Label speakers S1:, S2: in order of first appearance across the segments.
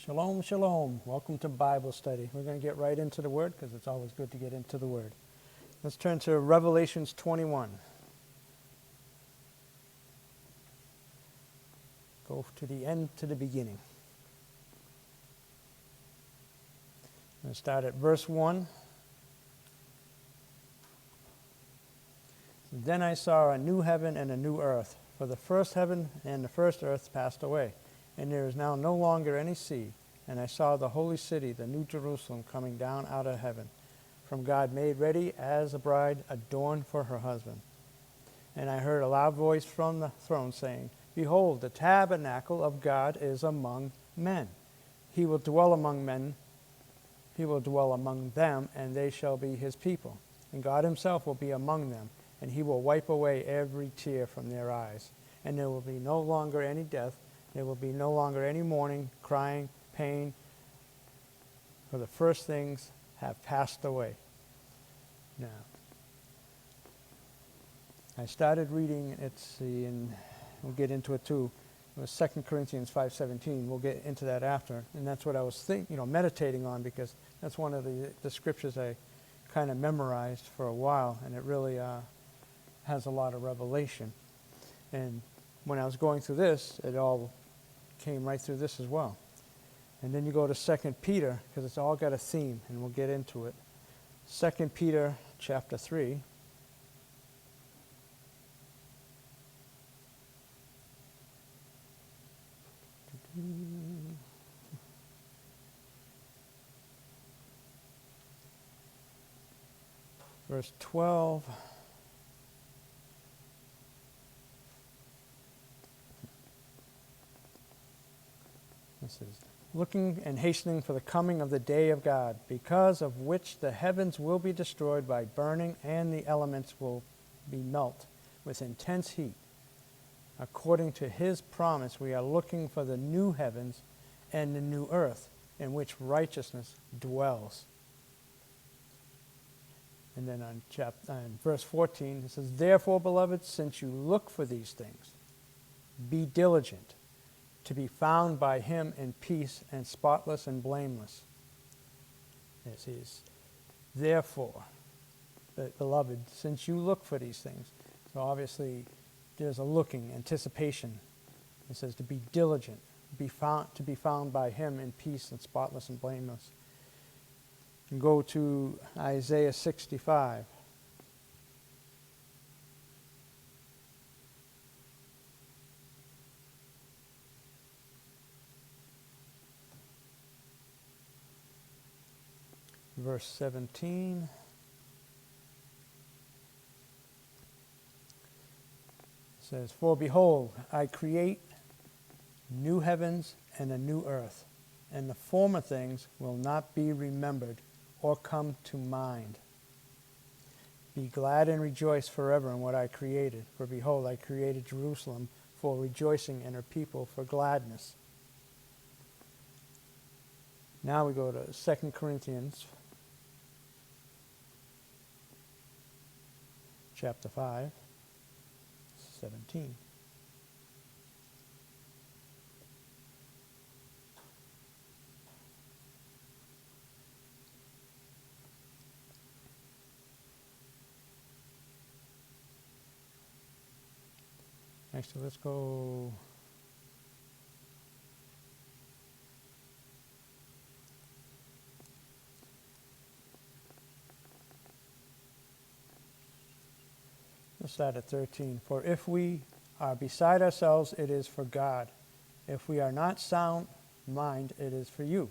S1: Shalom, shalom. Welcome to Bible study. We're going to get right into the Word because it's always good to get into the Word. Let's turn to Revelations 21. Go to the end, to the beginning. I'm going to start at verse 1. Then I saw a new heaven and a new earth, for the first heaven and the first earth passed away, and there is now no longer any sea. And I saw the holy city, the new Jerusalem, coming down out of heaven, from God, made ready as a bride adorned for her husband. And I heard a loud voice from the throne saying, Behold, the tabernacle of God is among men. He will dwell among men. He will dwell among them, and they shall be his people. And God himself will be among them, and he will wipe away every tear from their eyes. And there will be no longer any death. There will be no longer any mourning, crying, pain, for the first things have passed away. Now, I started reading, and we'll get into it too. It was 2 Corinthians 5:17. We'll get into that after, and that's what I was meditating on, because that's one of the scriptures I kind of memorized for a while, and it really has a lot of revelation. And when I was going through this, it all came right through this as well. And then you go to 2 Peter, because it's all got a theme, and we'll get into it. 2 Peter chapter 3. Verse 12. This is looking and hastening for the coming of the day of God, because of which the heavens will be destroyed by burning, and the elements will be melt with intense heat. According to his promise, we are looking for the new heavens and the new earth, in which righteousness dwells. And then on verse 14, it says, Therefore, beloved, since you look for these things, be diligent to be found by him in peace and spotless and blameless. This is, therefore, beloved, since you look for these things. So obviously, there's a looking, anticipation. It says to be diligent, to be found by him in peace and spotless and blameless. And go to Isaiah 65. Verse 17. It says, For behold, I create new heavens and a new earth, and the former things will not be remembered or come to mind. Be glad and rejoice forever in what I created. For behold, I created Jerusalem for rejoicing, and her people for gladness. Now we go to 2 Corinthians chapter 5, 17. Actually, let's go. Let's start at 13. For if we are beside ourselves, it is for God. If we are not sound mind, it is for you.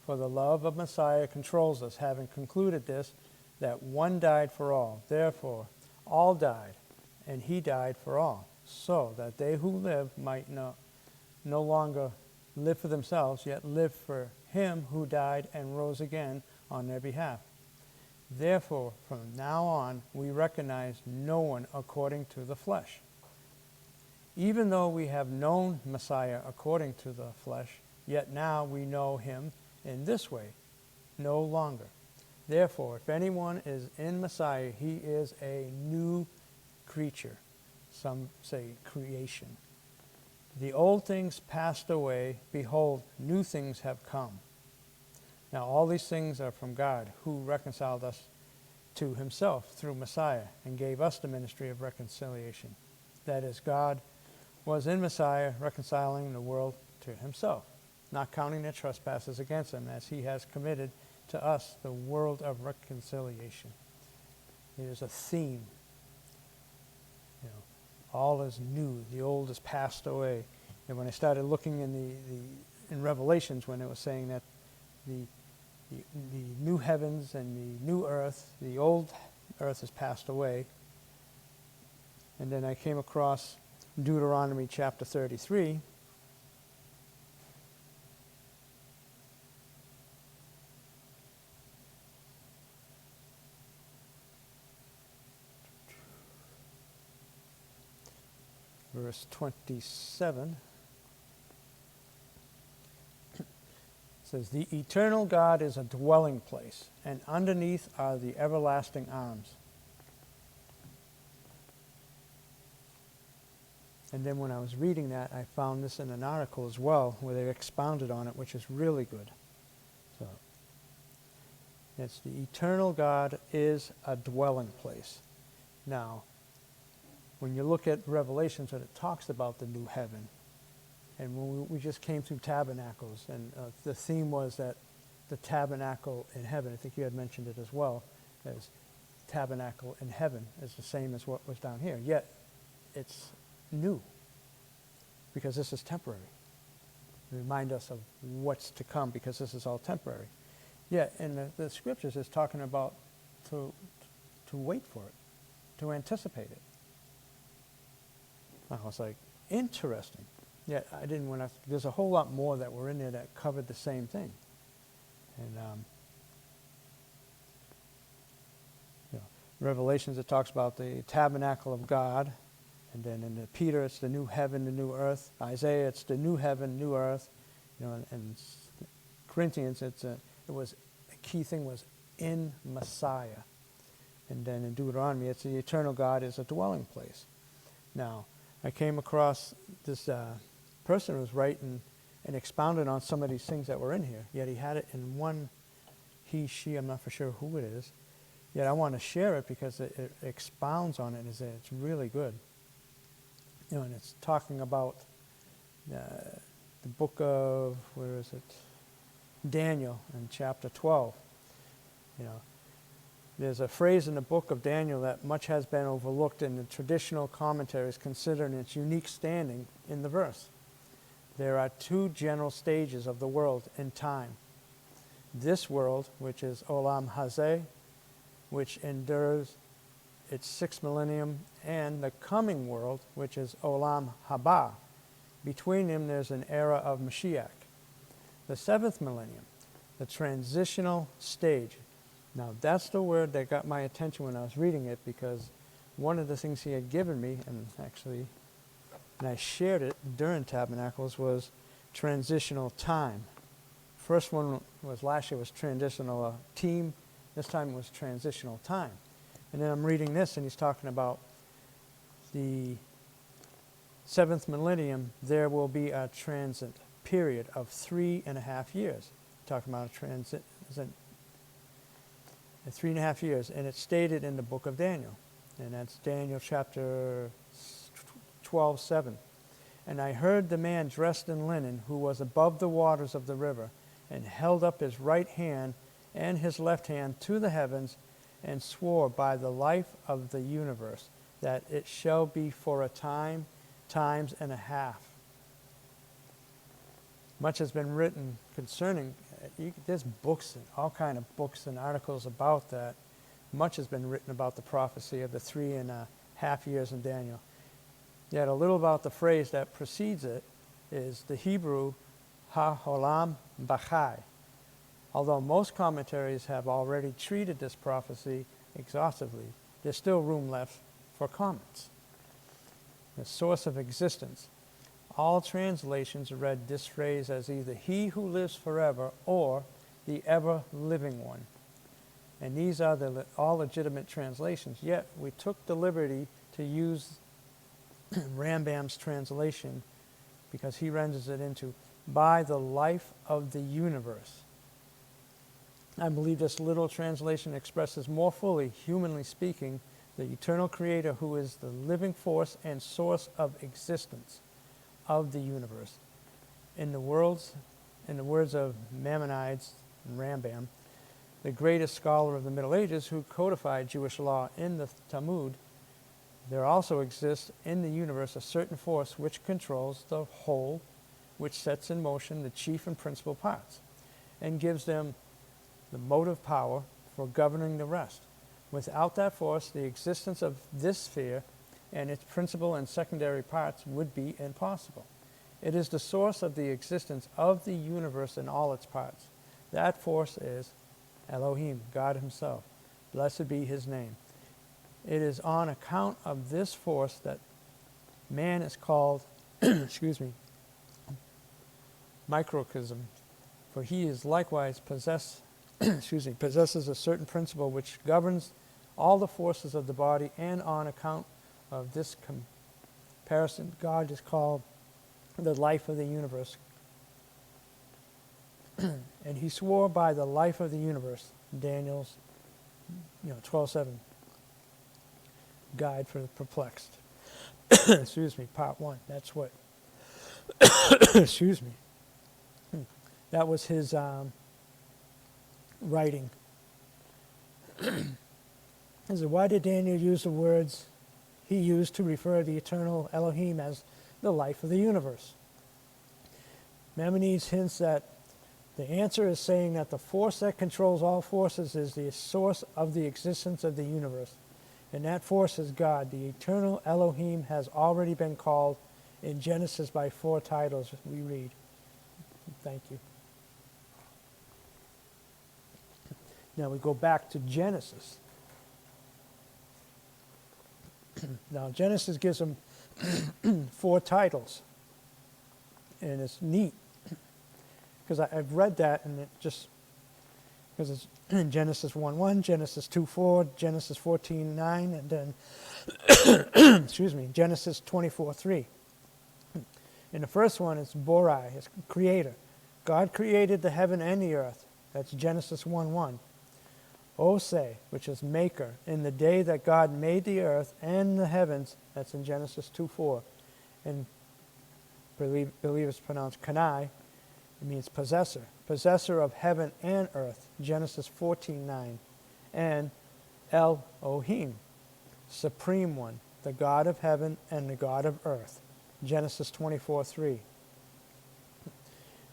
S1: For the love of Messiah controls us, having concluded this, that one died for all. Therefore, all died, and he died for all, so that they who live might no longer live for themselves, yet live for him who died and rose again on their behalf. Therefore, from now on, we recognize no one according to the flesh. Even though we have known Messiah according to the flesh, yet now we know him in this way, no longer. Therefore, if anyone is in Messiah, he is a new creature. Some say creation. The old things passed away. Behold, new things have come. Now all these things are from God, who reconciled us to himself through Messiah and gave us the ministry of reconciliation. That is, God was in Messiah reconciling the world to himself, not counting their trespasses against them, as he has committed to us the world of reconciliation. It is a theme. You know, all is new. The old is passed away. And when I started looking in Revelations, when it was saying that the new heavens and the new earth, the old earth has passed away. And then I came across Deuteronomy chapter 33. Verse 27. Says, the eternal God is a dwelling place, and underneath are the everlasting arms. And then when I was reading that, I found this in an article as well, where they expounded on it, which is really good. So, it's the eternal God is a dwelling place. Now, when you look at Revelations, when it talks about the new heaven, and when we just came through tabernacles, and the theme was that the tabernacle in heaven, I think you had mentioned it as well, as tabernacle in heaven is the same as what was down here. Yet, it's new, because this is temporary. Remind us of what's to come, because this is all temporary. Yet, in the scriptures, it's talking about to wait for it, to anticipate it. I was like, interesting. Yet I didn't want to. There's a whole lot more that were in there that covered the same thing. And you know, Revelations, it talks about the tabernacle of God, and then in the Peter, it's the new heaven, the new earth. Isaiah, it's the new heaven, new earth. You know, and Corinthians, the key thing was in Messiah. And then in Deuteronomy, it's the eternal God is a dwelling place. Now, I came across this person who was writing and expounded on some of these things that were in here. Yet he had it in one, he, she, I'm not for sure who it is. Yet I want to share it because it expounds on it. It's really good. You know, and it's talking about the book of, where is it? Daniel in chapter 12. You know, there's a phrase in the book of Daniel that much has been overlooked in the traditional commentaries, considering its unique standing in the verse. There are two general stages of the world in time. This world, which is Olam Hazeh, which endures its 6th millennium, and the coming world, which is Olam Haba. Between them, there's an era of Mashiach. The 7th millennium, the transitional stage. Now, that's the word that got my attention when I was reading it, because one of the things he had given me, and I shared it during Tabernacles, was transitional time. First one was last year was transitional team. This time it was transitional time. And then I'm reading this, and he's talking about the 7th millennium. There will be a transit period of 3.5 years. Talking about a transit. 3.5 years, and it's stated in the book of Daniel, and that's Daniel chapter 12:7. And I heard the man dressed in linen, who was above the waters of the river, and held up his right hand and his left hand to the heavens, and swore by the life of the universe that it shall be for a time, times and a half. Much has been written concerning. There's books, and all kind of books and articles about that. Much has been written about the prophecy of the 3.5 years in Daniel. Yet a little about the phrase that precedes it is the Hebrew ha-olam bachai. Although most commentaries have already treated this prophecy exhaustively, there's still room left for comments. The source of existence. All translations read this phrase as either he who lives forever or the ever-living one. And these are all legitimate translations. Yet we took the liberty to use Rambam's translation because he renders it into by the life of the universe. I believe this literal translation expresses more fully, humanly speaking, the eternal creator who is the living force and source of existence of the universe. In the words of Maimonides and Rambam, the greatest scholar of the Middle Ages who codified Jewish law in the Talmud, there also exists in the universe a certain force which controls the whole, which sets in motion the chief and principal parts, and gives them the motive power for governing the rest. Without that force, the existence of this sphere and its principal and secondary parts would be impossible. It is the source of the existence of the universe in all its parts. That force is Elohim, God himself. Blessed be his name. It is on account of this force that man is called, microcosm, for he is likewise possesses a certain principle which governs all the forces of the body, and on account of this comparison, God is called the life of the universe. And he swore by the life of the universe, Daniel's 12:7, Guide for the Perplexed. Part 1. That's what, that was his writing. So why did Daniel use the words he used to refer to the eternal Elohim as the life of the universe? Maimonides hints that the answer is saying that the force that controls all forces is the source of the existence of the universe. And that force is God. The eternal Elohim has already been called in Genesis by 4 titles we read. Thank you. Now we go back to Genesis. Now Genesis gives them 4 titles. And it's neat. Because I've read that, and it just, because it's in Genesis 1:1, Genesis 2:4, Genesis 14:9, and then, Genesis 24:3. And the first one is Borai, it's creator. God created the heaven and the earth. That's Genesis 1:1. Oseh, which is maker, in the day that God made the earth and the heavens. That's in Genesis 2:4. And believe it's pronounced Kanai. It means possessor of heaven and earth, Genesis 14:9. And Elohim, supreme one, the God of heaven and the God of earth, Genesis 24:3.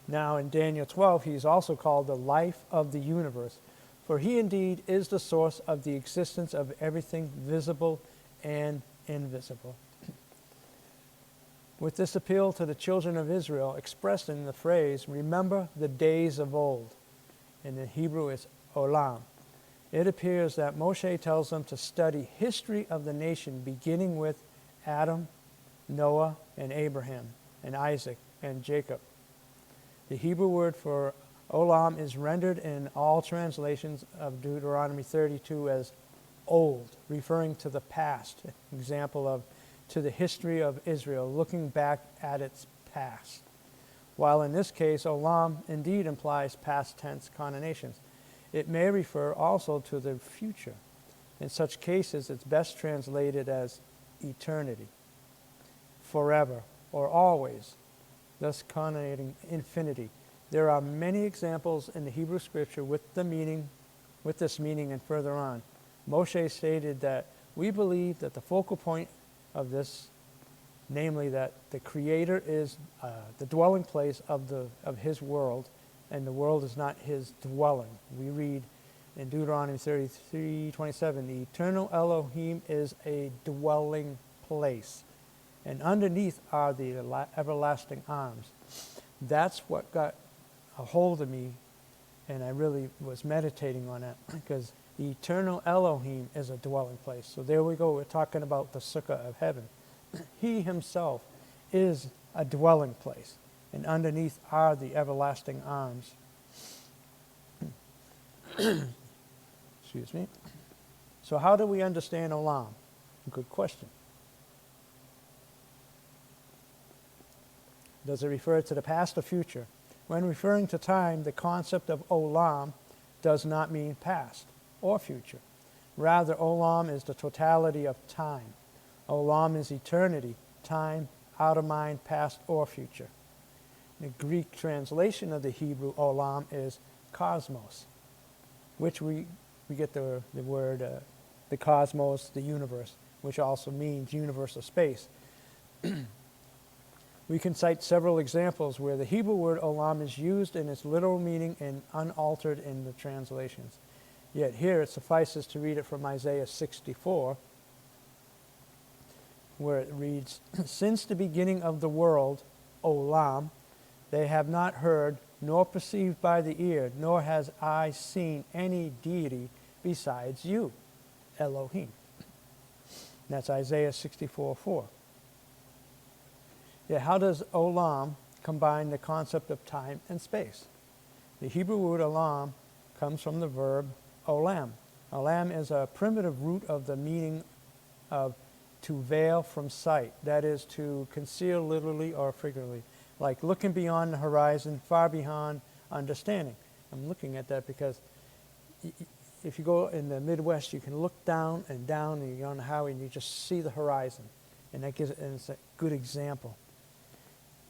S1: Now in Daniel 12, he is also called the life of the universe, for he indeed is the source of the existence of everything visible and invisible. With this appeal to the children of Israel expressed in the phrase, remember the days of old, in the Hebrew it's olam, it appears that Moshe tells them to study history of the nation beginning with Adam, Noah, and Abraham, and Isaac, and Jacob. The Hebrew word for olam is rendered in all translations of Deuteronomy 32 as old, referring to the past, example of to the history of Israel, looking back at its past. While in this case, olam indeed implies past tense connotations, it may refer also to the future. In such cases, it's best translated as eternity, forever, or always, thus connotating infinity. There are many examples in the Hebrew scripture with this meaning, and further on. Moshe stated that we believe that the focal point of this, namely that the Creator is the dwelling place of His world, and the world is not His dwelling. We read in Deuteronomy 33:27, the eternal Elohim is a dwelling place, and underneath are the everlasting arms. That's what got a hold of me, and I really was meditating on that, because the eternal Elohim is a dwelling place. So there we go, we're talking about the sukkah of heaven. He himself is a dwelling place, and underneath are the everlasting arms. Excuse me. So how do we understand olam? Good question. Does it refer to the past or future? When referring to time, the concept of olam does not mean past or future. Rather, olam is the totality of time. Olam is eternity, time, out of mind, past or future. The Greek translation of the Hebrew olam is cosmos, which we get the word the cosmos, the universe, which also means universe or space. We can cite several examples where the Hebrew word olam is used in its literal meaning and unaltered in the translations. Yet here it suffices to read it from Isaiah 64, where it reads, "Since the beginning of the world, olam, they have not heard, nor perceived by the ear, nor has eye seen any deity besides you, Elohim." That's Isaiah 64:4. Yet how does olam combine the concept of time and space? The Hebrew word olam comes from the verb olam. Olam is a primitive root of the meaning of to veil from sight, that is, to conceal literally or figuratively, like looking beyond the horizon, far beyond understanding. I'm looking at that because if you go in the Midwest, you can look down, and you're on the highway, and you just see the horizon, and it's a good example.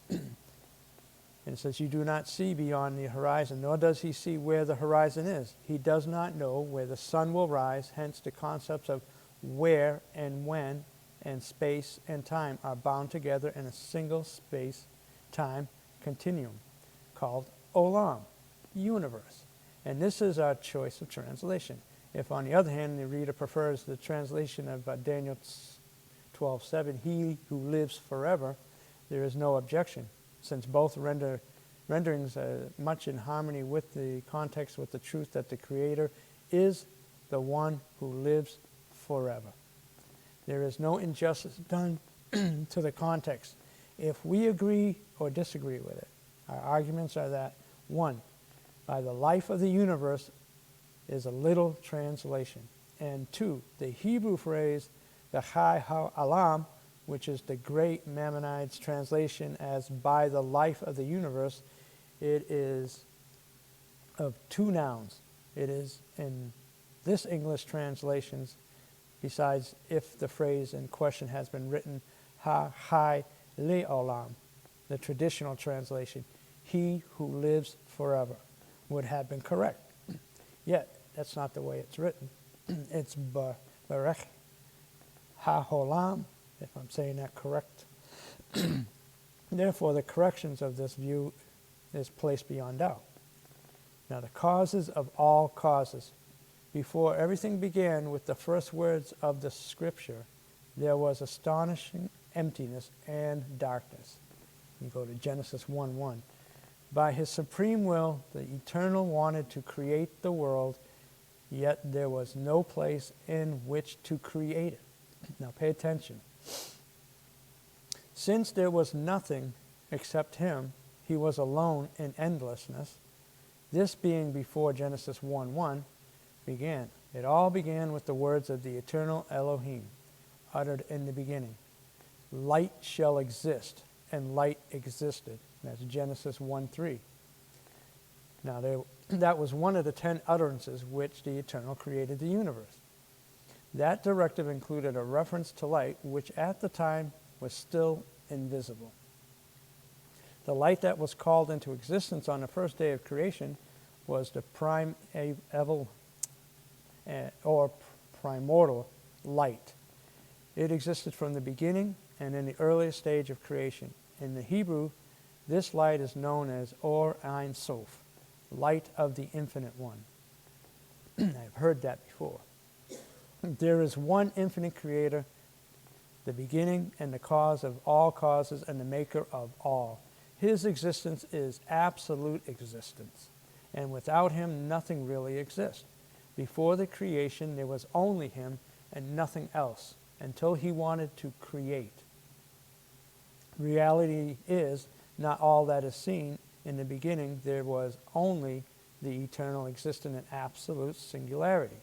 S1: And it says, "You do not see beyond the horizon, nor does he see where the horizon is. He does not know where the sun will rise." Hence, the concepts of where and when and space and time are bound together in a single space-time continuum called olam, universe. And this is our choice of translation. If, on the other hand, the reader prefers the translation of Daniel 12:7, "He who lives forever," there is no objection, since both renderings are much in harmony with the context, with the truth that the Creator is the one who lives forever. There is no injustice done to the context. If we agree or disagree with it, our arguments are that, 1, by the life of the universe is a little translation, and 2, the Hebrew phrase, the Chai Ha'olam, which is the great Maimonides translation as "by the life of the universe," it is of 2 nouns. It is in this English translations, besides if the phrase in question has been written Ha-Chai Le'olam, the traditional translation, "he who lives forever," would have been correct. Yet, that's not the way it's written. It's Barech Ha-Olam, if I'm saying that correct. Therefore, the corrections of this view is placed beyond doubt. Now, the causes of all causes. Before everything began with the first words of the Scripture, there was astonishing emptiness and darkness. You go to Genesis 1:1. By his supreme will, the Eternal wanted to create the world, yet there was no place in which to create it. Now, pay attention. Since there was nothing except him, he was alone in endlessness. This being before Genesis 1:1 began. It all began with the words of the eternal Elohim, uttered in the beginning. "Light shall exist," and light existed. That's Genesis 1:3. Now, that was one of the 10 utterances which the Eternal created the universe. That directive included a reference to light, which at the time was still invisible. The light that was called into existence on the first day of creation was the primordial light. It existed from the beginning and in the earliest stage of creation. In the Hebrew, this light is known as Or Ein Sof, light of the Infinite One. I've heard that before. There is one infinite creator, the beginning and the cause of all causes and the maker of all. His existence is absolute existence, and without him nothing really exists. Before the creation there was only him and nothing else until he wanted to create. Reality is not all that is seen. In the beginning there was only the eternal existent in absolute singularity.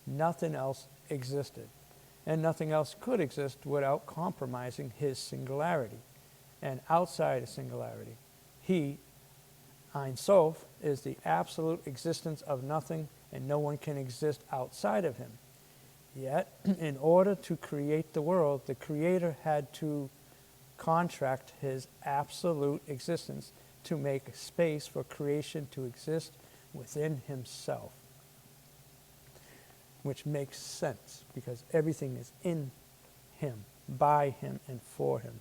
S1: Nothing else existed, and nothing else could exist without compromising his singularity. and outside a singularity. He, Ein Sof, is the absolute existence of nothing, and no one can exist outside of him. Yet, in order to create the world, the Creator had to contract his absolute existence to make space for creation to exist within himself. Which makes sense, because everything is in him, by him, and for him.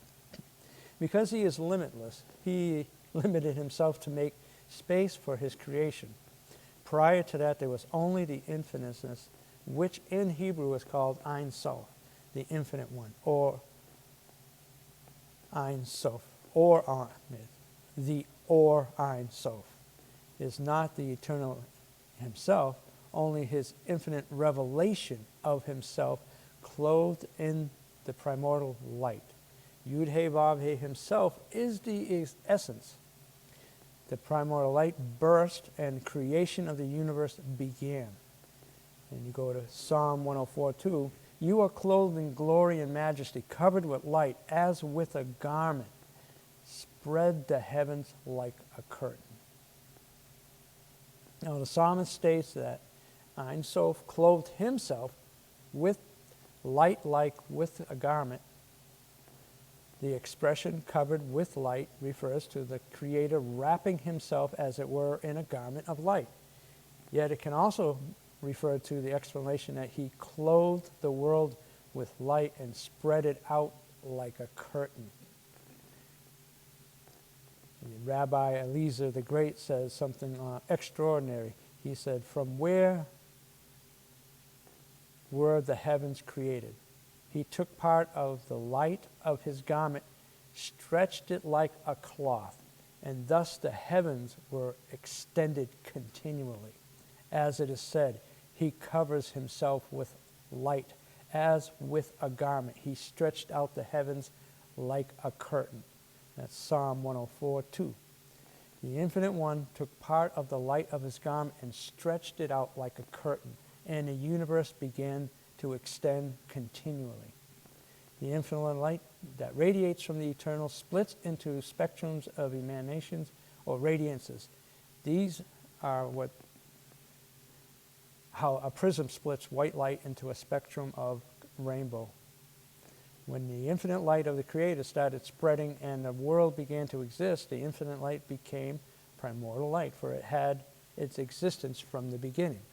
S1: Because he is limitless, he limited himself to make space for his creation. Prior to that, there was only the infiniteness, which in Hebrew is called Ein Sof, the infinite one, or Ein Sof, or the or Ein Sof is not the eternal himself, only his infinite revelation of himself clothed in the primordial light. Yud He Vav He himself is the essence. The primordial light burst and creation of the universe began. And you go to Psalm 104:2, you are clothed in glory and majesty, covered with light as with a garment. Spread the heavens like a curtain. Now the psalmist states that Ein Sof clothed himself with light like with a garment. The expression covered with light refers to the Creator wrapping himself, as it were, in a garment of light. Yet it can also refer to the explanation that he clothed the world with light and spread it out like a curtain. Rabbi Eliezer the Great says something extraordinary. He said, from where were the heavens created? He took part of the light of his garment, stretched it like a cloth, and thus the heavens were extended continually. As it is said, he covers himself with light, as with a garment. He stretched out the heavens like a curtain. That's Psalm 104:2. The Infinite One took part of the light of his garment and stretched it out like a curtain, and the universe began to extend continually. The infinite light that radiates from the eternal splits into spectrums of emanations or radiances. These are how a prism splits white light into a spectrum of rainbow. When the infinite light of the Creator started spreading and the world began to exist, the infinite light became primordial light, for it had its existence from the beginning.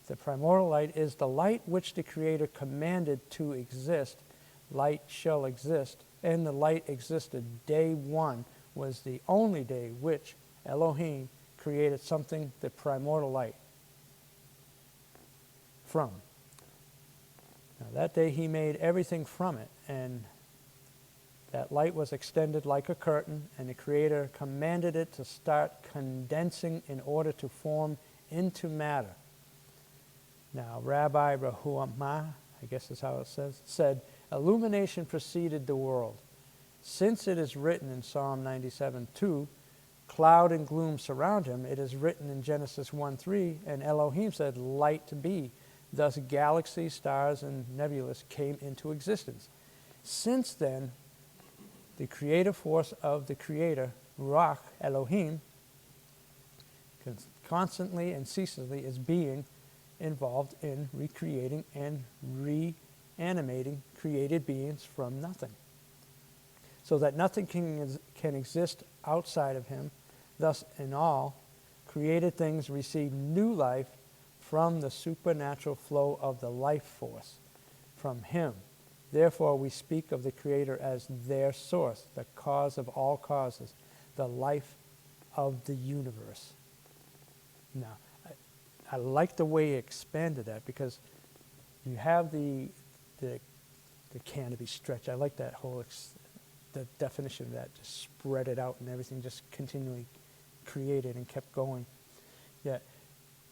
S1: The primordial light is the light which the Creator commanded to exist. Light shall exist, and the light existed. Day one was the only day which Elohim created something, the primordial light, from. Now that day he made everything from it, and that light was extended like a curtain, and the Creator commanded it to start condensing in order to form into matter. Now Rabbi Rahuamah, I guess is how it says, said, illumination preceded the world. Since it is written in Psalm 97:2, cloud and gloom surround him, it is written in Genesis 1:3, and Elohim said, light be. Thus galaxies, stars, and nebulas came into existence. Since then, the creative force of the Creator, Ruach Elohim, constantly and ceaselessly is being involved in recreating and reanimating created beings from nothing, so that nothing can exist outside of him. Thus, in all, created things receive new life from the supernatural flow of the life force from him. Therefore, we speak of the Creator as their source, the cause of all causes, the life of the universe. Now, I like the way he expanded that, because you have the canopy stretch. I like that whole the definition of that, just spread it out and everything just continually created and kept going. Yet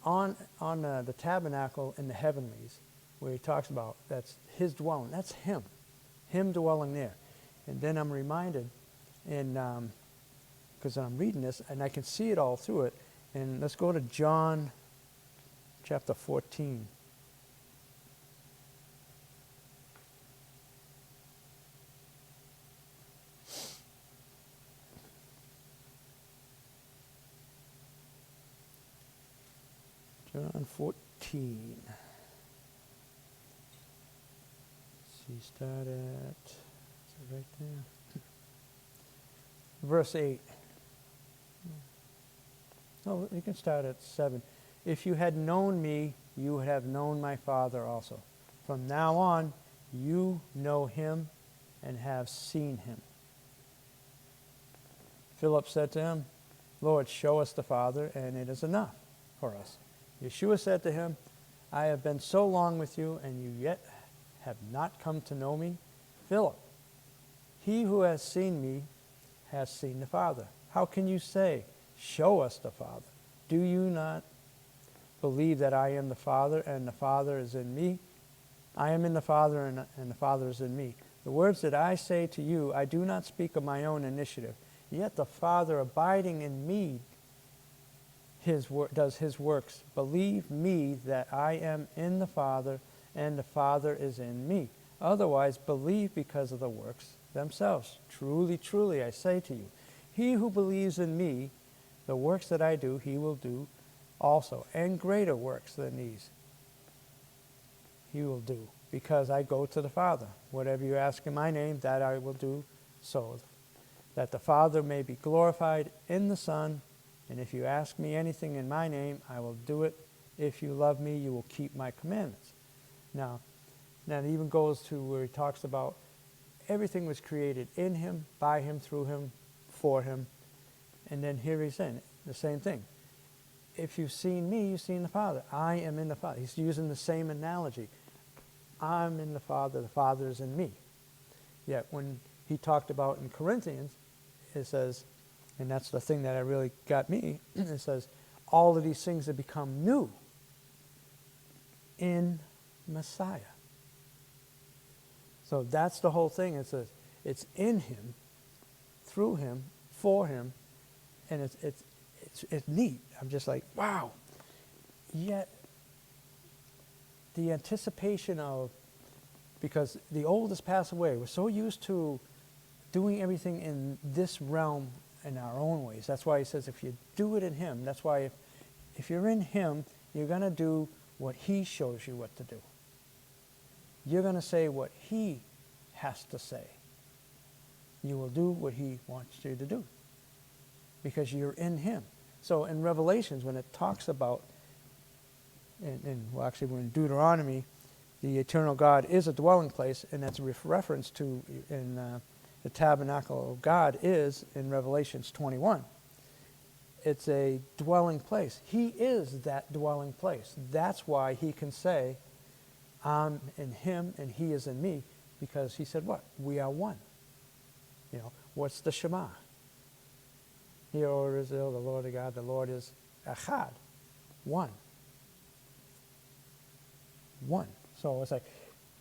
S1: on the tabernacle in the heavenlies, where he talks about that's his dwelling, that's him dwelling there. And then I'm reminded, because I'm reading this and I can see it all through it. And let's go to John chapter 14. John 14. Let's see, start at, is it right there? Verse 8. No, you can start at 7. If you had known me, you would have known my Father also. From now on, you know him and have seen him. Philip said to him, Lord, show us the Father, and it is enough for us. Yeshua said to him, I have been so long with you, and you yet have not come to know me? Philip, he who has seen me has seen the Father. How can you say, show us the Father? Do you not believe that I am the Father, and the Father is in me? I am in the Father, and the Father is in me. The words that I say to you, I do not speak of my own initiative. Yet the Father abiding in me does his works. Believe me that I am in the Father, and the Father is in me. Otherwise, believe because of the works themselves. Truly, truly, I say to you, he who believes in me, the works that I do, he will do also, and greater works than these he will do, because I go to the Father. Whatever you ask in my name, that I will do, so that the Father may be glorified in the Son. And if you ask me anything in my name, I will do it. If you love me, you will keep my commandments. Now it even goes to where he talks about everything was created in him, by him, through him, for him. And then here he's saying the same thing. If you've seen me, you've seen the Father. I am in the Father. He's using the same analogy. I'm in the Father is in me. Yet when he talked about in Corinthians, it says, and that's the thing that really got me, it says, all of these things have become new in Messiah. So that's the whole thing. It says it's in him, through him, for him, and it's neat. I'm just like, wow. Yet the anticipation of, because the old has passed away, we're so used to doing everything in this realm in our own ways. That's why he says if you do it in him, that's why if you're in him, you're going to do what he shows you what to do. You're going to say what he has to say. You will do what he wants you to do because you're in him. So in Revelations, when it talks about, well, actually, we're in Deuteronomy, the eternal God is a dwelling place, and that's a reference to in the tabernacle of God is in Revelations 21. It's a dwelling place. He is that dwelling place. That's why he can say, I'm in him and he is in me, because he said what? We are one. You know, what's the Shema? Hear, O Israel, the Lord of God, the Lord is Echad, one. One. So it's like,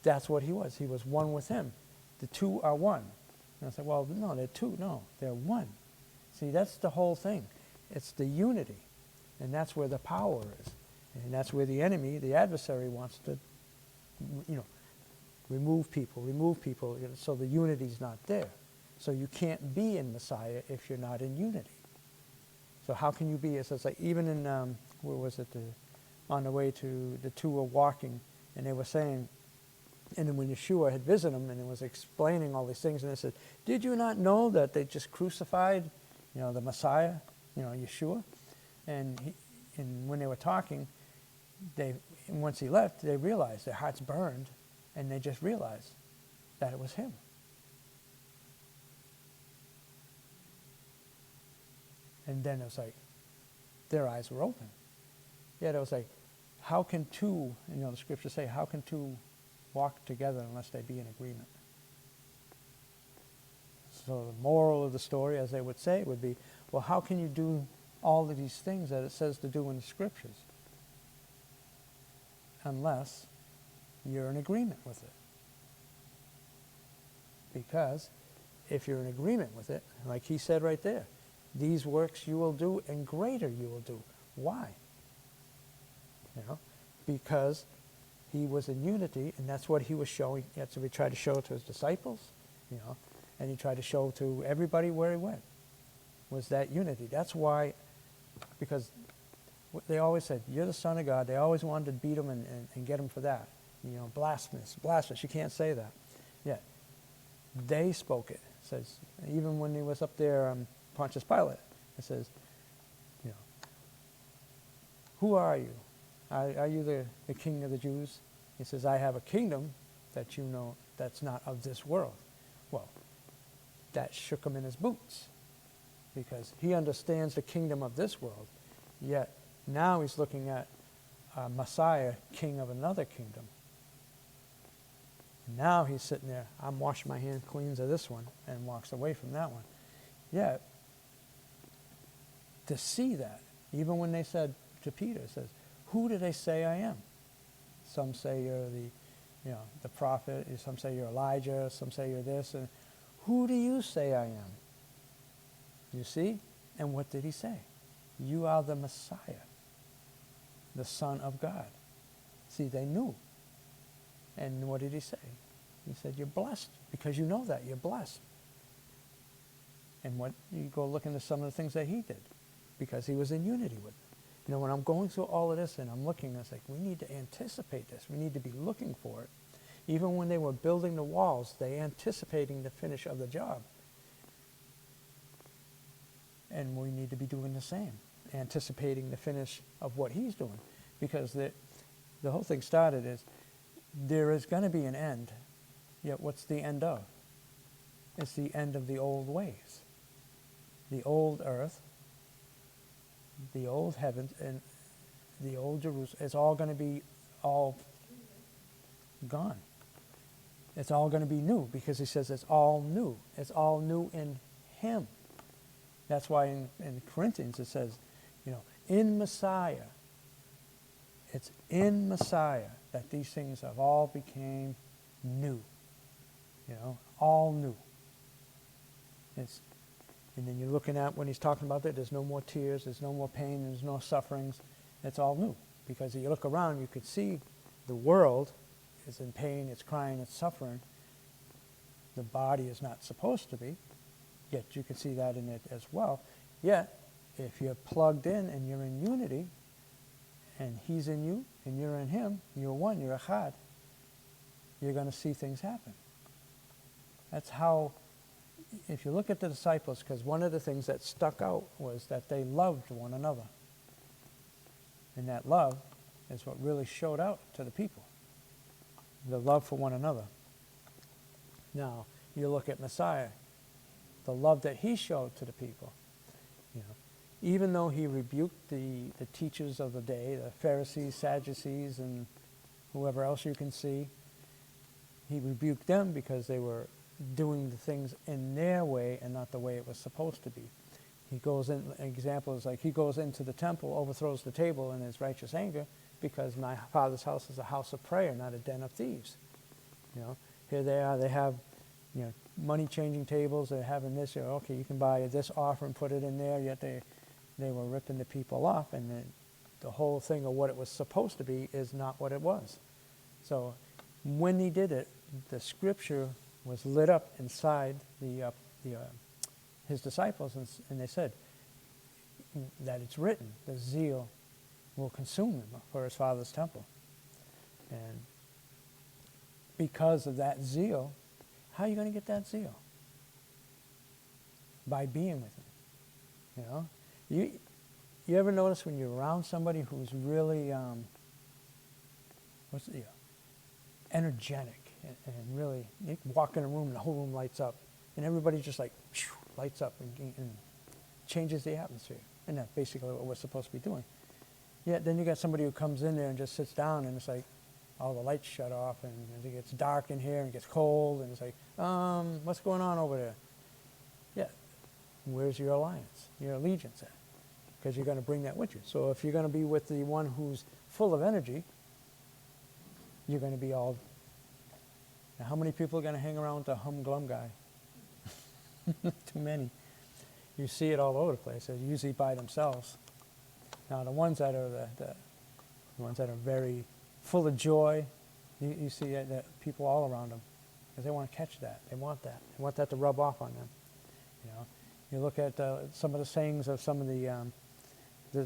S1: that's what he was. He was one with him. The two are one. And I said, well, no, they're two. No, they're one. See, that's the whole thing. It's the unity. And that's where the power is. And that's where the enemy, the adversary, wants to, remove people, so the unity's not there. So you can't be in Messiah if you're not in unity. So how can you be? So it's like even in, where was it? On the way to, the two were walking, and they were saying, and then when Yeshua had visited them and he was explaining all these things, and they said, did you not know that they just crucified, the Messiah, Yeshua? And when they were talking, once he left, they realized their hearts burned, and they just realized that it was him. And then it was like, their eyes were open. Yet it was like, how can two, the scriptures say, how can two walk together unless they be in agreement? So the moral of the story, as they would say, would be, well, how can you do all of these things that it says to do in the scriptures unless you're in agreement with it? Because if you're in agreement with it, like he said right there, these works you will do and greater you will do. Why? Because he was in unity, and that's what he was showing. That's what he tried to show to his disciples, and he tried to show to everybody where he went, was that unity. That's why, because They always said, you're the Son of God. They always wanted to beat him and get him for that. Blasphemous, blasphemous. You can't say that. Yet, they spoke it. It says, even when he was up there, Pontius Pilate, it says, who are you? Are you the king of the Jews? He says, I have a kingdom that you know that's not of this world. Well, that shook him in his boots because he understands the kingdom of this world, yet now he's looking at a Messiah, king of another kingdom. And now he's sitting there, I'm washing my hands clean of this one, and walks away from that one. Yet, to see that, even when they said to Peter, it says, who do they say I am? Some say you're the prophet, some say you're Elijah, some say you're this, and who do you say I am? You see? And what did he say? You are the Messiah, the Son of God. See, they knew. And what did he say? He said, you're blessed, because you know that, you're blessed. And what you go look into some of the things that he did, because he was in unity with them. When I'm going through all of this and I'm looking, it's like, we need to anticipate this. We need to be looking for it. Even when they were building the walls, they anticipating the finish of the job. And we need to be doing the same, anticipating the finish of what he's doing. Because the whole thing started is, there is going to be an end. Yet what's the end of? It's the end of the old ways. The old earth, the old heavens, and the old Jerusalem. It's all going to be all gone. It's all going to be new, because he says it's all new. It's all new in him. That's why in Corinthians it says, in Messiah, it's in Messiah that these things have all became new. All new. And then you're looking at when he's talking about that, there's no more tears, there's no more pain, there's no sufferings. It's all new. Because you look around, you could see the world is in pain, it's crying, it's suffering. The body is not supposed to be, yet you can see that in it as well. Yet, if you're plugged in and you're in unity, and he's in you, and you're in him, you're one, you're echad, you're going to see things happen. That's how, if you look at the disciples, because one of the things that stuck out was that they loved one another. And that love is what really showed out to the people. The love for one another. Now, you look at Messiah, the love that he showed to the people. Even though he rebuked the teachers of the day, the Pharisees, Sadducees, and whoever else you can see, he rebuked them because they were doing the things in their way and not the way it was supposed to be. He goes in, an example is like he goes into the temple, overthrows the table in his righteous anger, because my Father's house is a house of prayer, not a den of thieves. Here they are, they have money changing tables, they're having this, okay, you can buy this offer and put it in there, yet they were ripping the people off, and the whole thing of what it was supposed to be is not what it was. So when he did it, the scripture was lit up inside his disciples, and they said that it's written, the zeal will consume him for his Father's temple. And because of that zeal, how are you going to get that zeal? By being with him. You ever notice when you're around somebody who's really energetic and really, you walk in a room and the whole room lights up, and everybody just like lights up and changes the atmosphere, and that's basically what we're supposed to be doing. Yet then you got somebody who comes in there and just sits down, and it's like all the lights shut off, and it gets dark in here and it gets cold, and it's like, what's going on over there? Yeah, where's your alliance, your allegiance at? Because you're going to bring that with you. So if you're going to be with the one who's full of energy, you're going to be all. Now, how many people are going to hang around with the hum-glum guy? Too many. You see it all over the place. They're usually by themselves. Now, the ones that are the ones that are very full of joy, you see that people all around them, because they want to catch that. They want that. They want that to rub off on them. You look at some of the sayings of some of the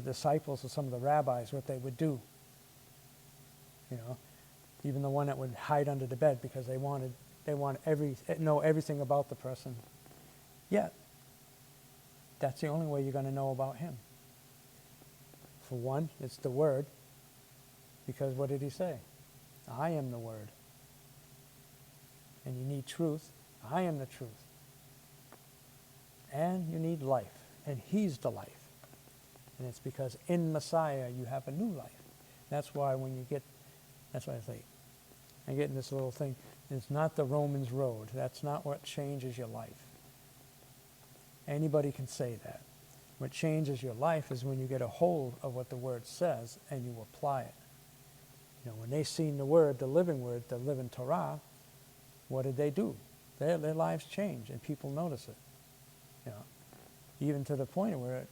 S1: the disciples or some of the rabbis, what they would do. You know, even the one that would hide under the bed because they want know everything about the person. Yet, that's the only way you're going to know about him. For one, it's the Word, because what did he say? I am the Word. And you need truth. I am the truth. And you need life. And he's the life. And it's because in Messiah you have a new life. That's why that's why I say, I get in this little thing, it's not the Romans road. That's not what changes your life. Anybody can say that. What changes your life is when you get a hold of what the Word says and you apply it. You know, when they seen the Word, the living Torah, what did they do? Their lives change and people notice it. You know, even to the point where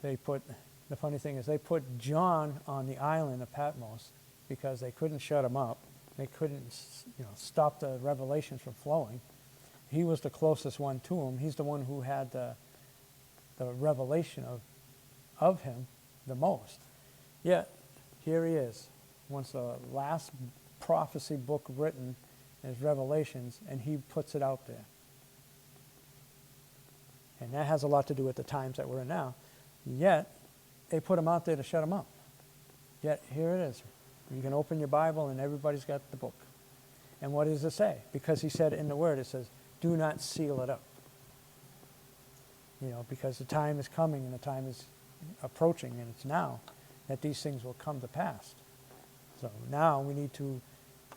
S1: the funny thing is they put John on the island of Patmos because they couldn't shut him up. They couldn't, stop the revelations from flowing. He was the closest one to him. He's the one who had the revelation of him the most. Yet, here he is. Once the last prophecy book written is Revelations, and he puts it out there. And that has a lot to do with the times that we're in now. Yet, they put him out there to shut him up. Yet, here it is. You can open your Bible and everybody's got the book. And what does it say? Because he said in the Word, it says, do not seal it up. You know, because the time is coming and the time is approaching, and it's now that these things will come to pass. So now we need to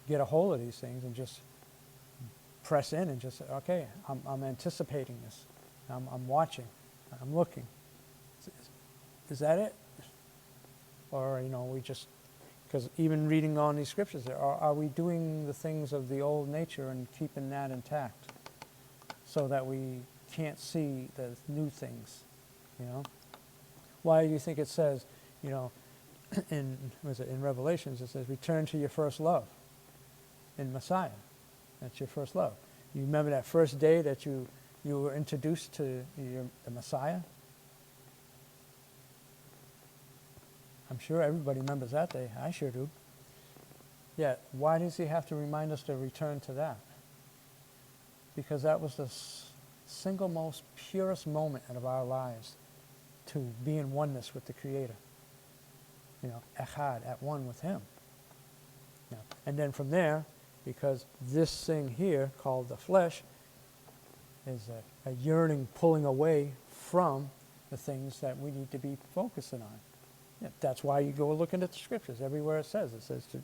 S1: get a hold of these things and just press in and just say, okay, I'm anticipating this. I'm watching. I'm looking. Is that it? Or, we just, because even reading on these scriptures, are we doing the things of the old nature and keeping that intact so that we can't see the new things, Why do you think it says, in Revelations, it says, return to your first love in Messiah. That's your first love. You remember that first day that you were introduced to the Messiah? I'm sure everybody remembers that day. I sure do. Yet, why does he have to remind us to return to that? Because that was the single most purest moment of our lives, to be in oneness with the Creator. Echad, at one with him. And then from there, because this thing here, called the flesh, is a yearning pulling away from the things that we need to be focusing on. That's why you go look into the scriptures. Everywhere it says to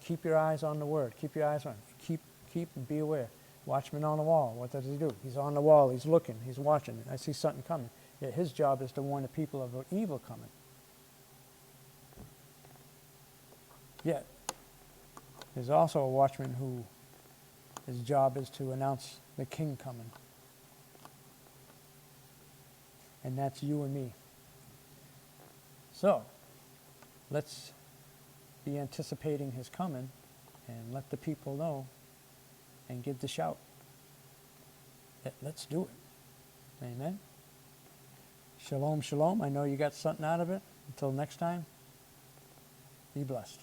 S1: keep your eyes on the Word. Keep your eyes on it. Keep and be aware. Watchman on the wall. What does he do? He's on the wall. He's looking. He's watching. I see something coming. Yet his job is to warn the people of evil coming. Yet there's also a watchman who his job is to announce the King coming. And that's you and me. So, let's be anticipating his coming and let the people know and give the shout. Let's do it. Amen. Shalom, shalom. I know you got something out of it. Until next time, be blessed.